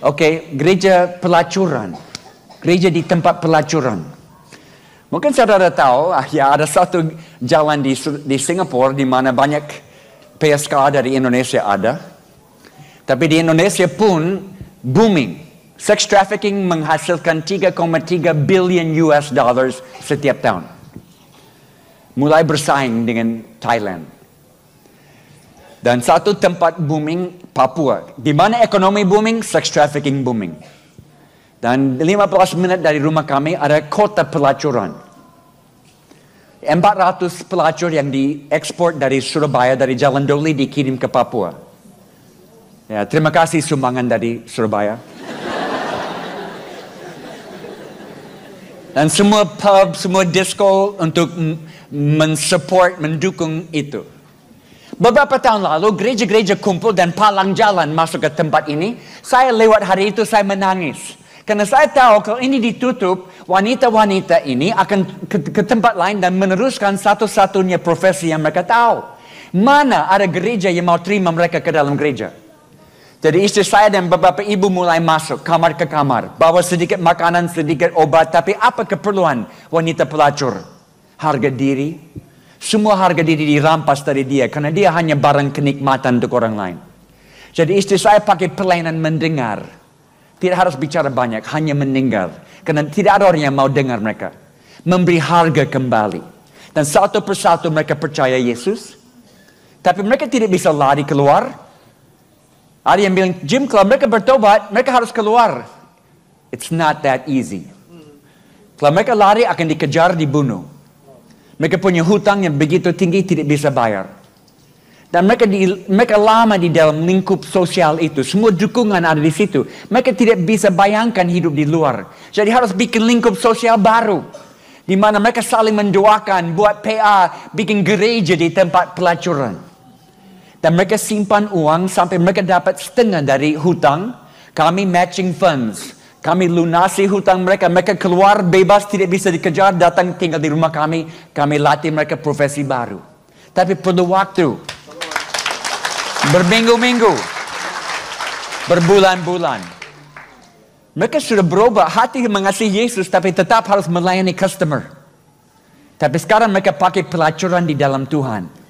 Oke, gereja pelacuran. Gereja di tempat pelacuran. Mungkin saudara tahu, ya ada satu jalan di Singapura di mana banyak PSK dari Indonesia ada. Tapi di Indonesia pun booming. Sex trafficking menghasilkan 3,3 billion US dollars setiap tahun. Mulai bersaing dengan Thailand. Dan satu tempat booming, Papua. Di mana ekonomi booming, sex trafficking booming. Dan 15 menit dari rumah kami ada kota pelacuran. 400 pelacur yang diekspor dari Surabaya, dari Jalan Doli dikirim ke Papua. Ya, terima kasih sumbangan dari Surabaya. Dan semua pub, semua disco untuk mensupport, mendukung itu. Beberapa tahun lalu, gereja-gereja kumpul dan palang jalan masuk ke tempat ini. Saya lewat hari itu, saya menangis. Karena saya tahu kalau ini ditutup, wanita-wanita ini akan ke tempat lain dan meneruskan satu-satunya profesi yang mereka tahu. Mana ada gereja yang mau terima mereka ke dalam gereja? Jadi istri saya dan beberapa ibu mulai masuk kamar ke kamar. Bawa sedikit makanan, sedikit obat. Tapi apa keperluan wanita pelacur? Harga diri. Semua harga diri dirampas dari dia. Karena dia hanya barang kenikmatan untuk orang lain. Jadi istri saya pakai pelayanan mendengar. Tidak harus bicara banyak, hanya mendengar. Karena tidak ada orang yang mau dengar mereka. Memberi harga kembali. Dan satu persatu mereka percaya Yesus. Tapi mereka tidak bisa lari keluar. Ada yang bilang, Jim, kalau mereka bertobat, mereka harus keluar. It's not that easy. Kalau mereka lari, akan dikejar, dibunuh. Mereka punya hutang yang begitu tinggi, tidak bisa bayar. Dan mereka lama di dalam lingkup sosial itu. Semua dukungan ada di situ. Mereka tidak bisa bayangkan hidup di luar. Jadi harus bikin lingkup sosial baru. Di mana mereka saling mendoakan, buat PA, bikin gereja di tempat pelacuran. Dan mereka simpan uang sampai mereka dapat setengah dari hutang. Kami matching funds. Kami lunasi hutang mereka. Mereka keluar bebas, tidak bisa dikejar, datang tinggal di rumah kami. Kami latih mereka profesi baru. Tapi perlu waktu. Berminggu-minggu. Berbulan-bulan. Mereka sudah berubah. Hati mengasihi Yesus, tapi tetap harus melayani customer. Tapi sekarang mereka pakai pelacuran di dalam Tuhan.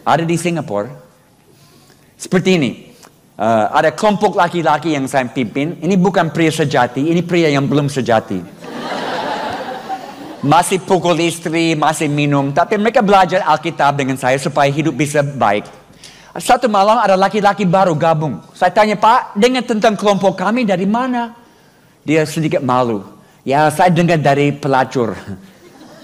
Ada di Singapura. Seperti ini. Ada kelompok laki-laki yang saya pimpin. Ini bukan pria sejati. Ini pria yang belum sejati. Masih pukul istri, masih minum. Tapi mereka belajar Alkitab dengan saya supaya hidup bisa baik. Satu malam ada laki-laki baru gabung. Saya tanya, Pak, dengar tentang kelompok kami dari mana? Dia sedikit malu. Ya, saya dengar dari pelacur.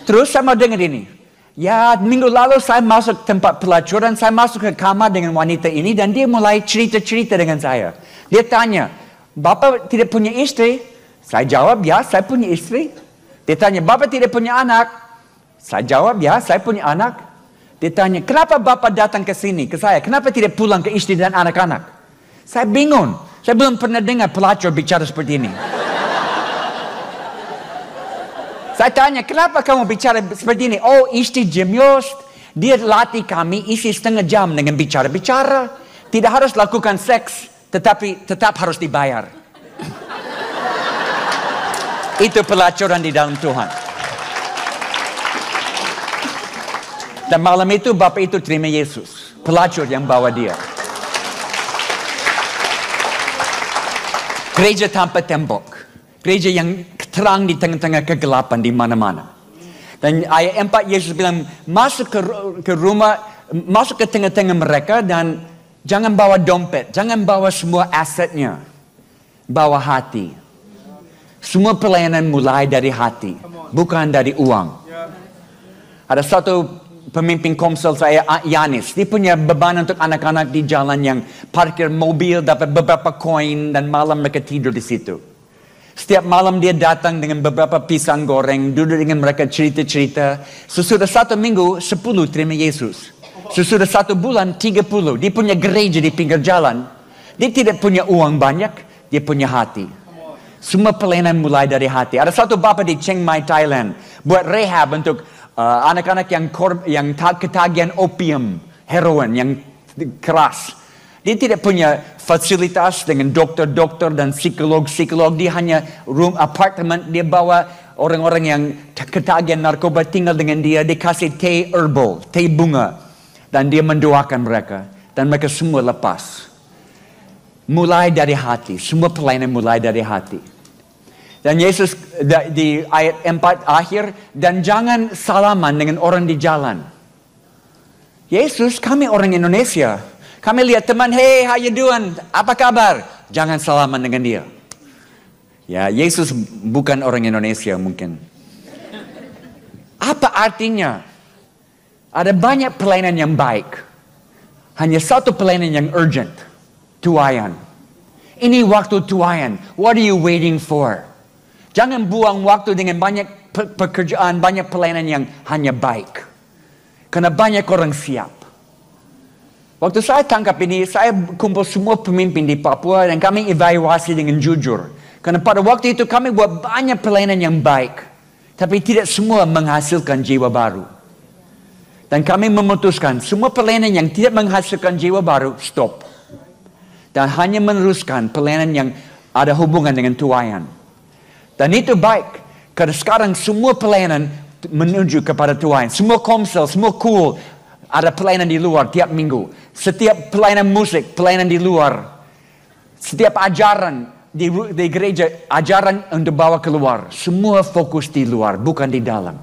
Terus saya mau dengar ini. Ya, minggu lalu saya masuk tempat pelacuran, saya masuk ke kamar dengan wanita ini dan dia mulai cerita-cerita dengan saya. Dia tanya, Bapak tidak punya istri? Saya jawab, ya, saya punya istri. Dia tanya, Bapak tidak punya anak? Saya jawab, ya, saya punya anak. Dia tanya, kenapa Bapak datang ke sini, ke saya? Kenapa tidak pulang ke istri dan anak-anak? Saya bingung. Saya belum pernah dengar pelacur bicara seperti ini. Saya tanya, kenapa kamu bicara seperti ini? Oh, istri Jim Yost, dia latih kami isi setengah jam dengan bicara-bicara. Tidak harus lakukan seks, tetapi tetap harus dibayar. Itu pelacuran di dalam Tuhan. Dan malam itu Bapak itu terima Yesus. Pelacur yang bawa dia. Gereja tanpa tembok. Gereja yang terang di tengah-tengah kegelapan di mana-mana. Dan ayat 4 Yesus bilang, masuk ke rumah, masuk ke tengah-tengah mereka dan jangan bawa dompet, jangan bawa semua asetnya. Bawa hati. Semua pelayanan mulai dari hati, bukan dari uang. Ada satu pemimpin komsel saya, Yanis. Dia punya beban untuk anak-anak di jalan yang parkir mobil, dapat beberapa koin dan malam mereka tidur di situ. Setiap malam dia datang dengan beberapa pisang goreng, duduk dengan mereka cerita-cerita. Sesudah 1 minggu, 10 terima Yesus. Sesudah 1 bulan, 30. Dia punya gereja di pinggir jalan. Dia tidak punya uang banyak, dia punya hati. Semua pelayanan mulai dari hati. Ada satu bapak di Chiang Mai, Thailand, buat rehab untuk anak-anak yang ketagihan opium, heroin yang keras. Dia tidak punya fasilitas dengan dokter-dokter dan psikolog-psikolog. Dia hanya apartemen. Dia bawa orang-orang yang ketagihan narkoba tinggal dengan dia. Dia kasih teh herbal, teh bunga. Dan dia mendoakan mereka. Dan mereka semua lepas. Mulai dari hati. Semua pelayanan mulai dari hati. Dan Yesus di ayat 4 akhir. Dan jangan salaman dengan orang di jalan. Yesus, kami orang Indonesia. Kami lihat teman, hey, how you doing? Apa kabar? Jangan salaman dengan dia. Ya, Yesus bukan orang Indonesia mungkin. Apa artinya? Ada banyak pelayanan yang baik. Hanya satu pelayanan yang urgent. Tuayan. Ini waktu tuayan. What are you waiting for? Jangan buang waktu dengan banyak pekerjaan, banyak pelayanan yang hanya baik. Karena banyak orang siap. Waktu saya tangkap ini, saya kumpul semua pemimpin di Papua dan kami evaluasi dengan jujur. Karena pada waktu itu kami buat banyak pelayanan yang baik. Tapi tidak semua menghasilkan jiwa baru. Dan kami memutuskan semua pelayanan yang tidak menghasilkan jiwa baru, stop. Dan hanya meneruskan pelayanan yang ada hubungan dengan tuayan. Dan itu baik. Karena sekarang semua pelayanan menuju kepada tuayan. Semua komsel, semua cool. Ada pelayanan di luar tiap minggu. Setiap pelayanan musik, pelayanan di luar. Setiap ajaran di gereja, ajaran untuk bawa keluar. Semua fokus di luar, bukan di dalam.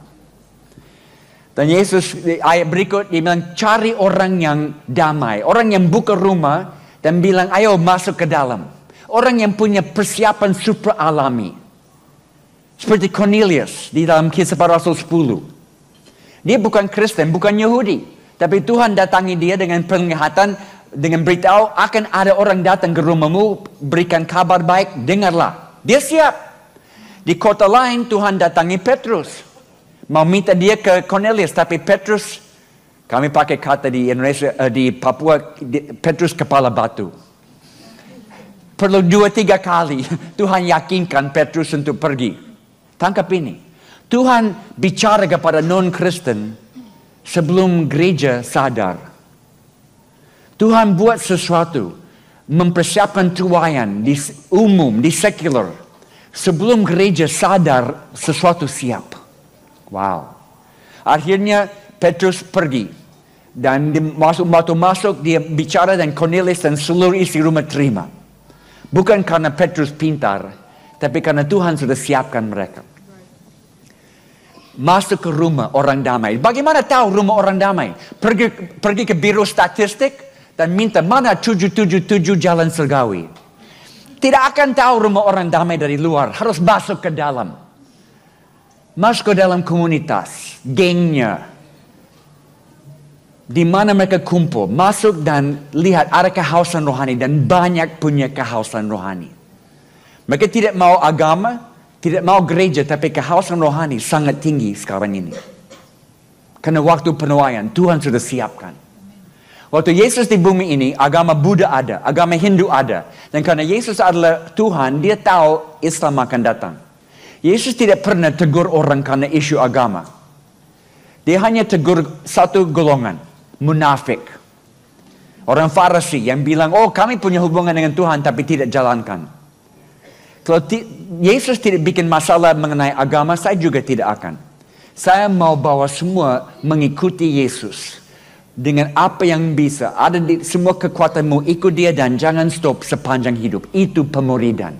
Dan Yesus, di ayat berikut, dia bilang, cari orang yang damai. Orang yang buka rumah dan bilang, ayo masuk ke dalam. Orang yang punya persiapan super alami. Seperti Cornelius di dalam Kisah Para Rasul 10. Dia bukan Kristen, bukan Yahudi. Tapi Tuhan datangi dia dengan penglihatan, dengan beritahu akan ada orang datang ke rumahmu, berikan kabar baik, dengarlah. Dia siap. Di kota lain Tuhan datangi Petrus. Mau minta dia ke Cornelius, tapi Petrus, kami pakai kata di Indonesia, di Papua, Petrus kepala batu. Perlu 2-3 kali Tuhan yakinkan Petrus untuk pergi. Tangkap ini. Tuhan bicara kepada non-Kristen sebelum gereja sadar. Tuhan buat sesuatu. Mempersiapkan tuayan di umum, di sekular. Sebelum gereja sadar sesuatu siap. Wow. Akhirnya Petrus pergi. Dan masuk dia bicara dan Cornelius dan seluruh isi rumah terima. Bukan karena Petrus pintar. Tapi karena Tuhan sudah siapkan mereka. Masuk ke rumah orang damai. Bagaimana tahu rumah orang damai? Pergi ke biro statistik dan minta mana 777 Jalan Sergawi. Tidak akan tahu rumah orang damai dari luar. Harus masuk ke dalam. Masuk ke dalam komunitas. Gengnya. Di mana mereka kumpul. Masuk dan lihat ada kehausan rohani. Dan banyak punya kehausan rohani. Mereka tidak mau agama. Tidak mau gereja, tapi kehausan rohani sangat tinggi sekarang ini. Karena waktu penuaian, Tuhan sudah siapkan. Waktu Yesus di bumi ini, agama Buddha ada, agama Hindu ada. Dan karena Yesus adalah Tuhan, dia tahu Islam akan datang. Yesus tidak pernah tegur orang karena isu agama. Dia hanya tegur satu golongan, munafik. Orang Farisi yang bilang, oh kami punya hubungan dengan Tuhan, tapi tidak jalankan. Kalau Yesus tidak bikin masalah mengenai agama, saya juga tidak akan. Saya mau bawa semua mengikuti Yesus. Dengan apa yang bisa. Ada di semua kekuatanmu, ikut dia dan jangan stop sepanjang hidup. Itu pemuridan.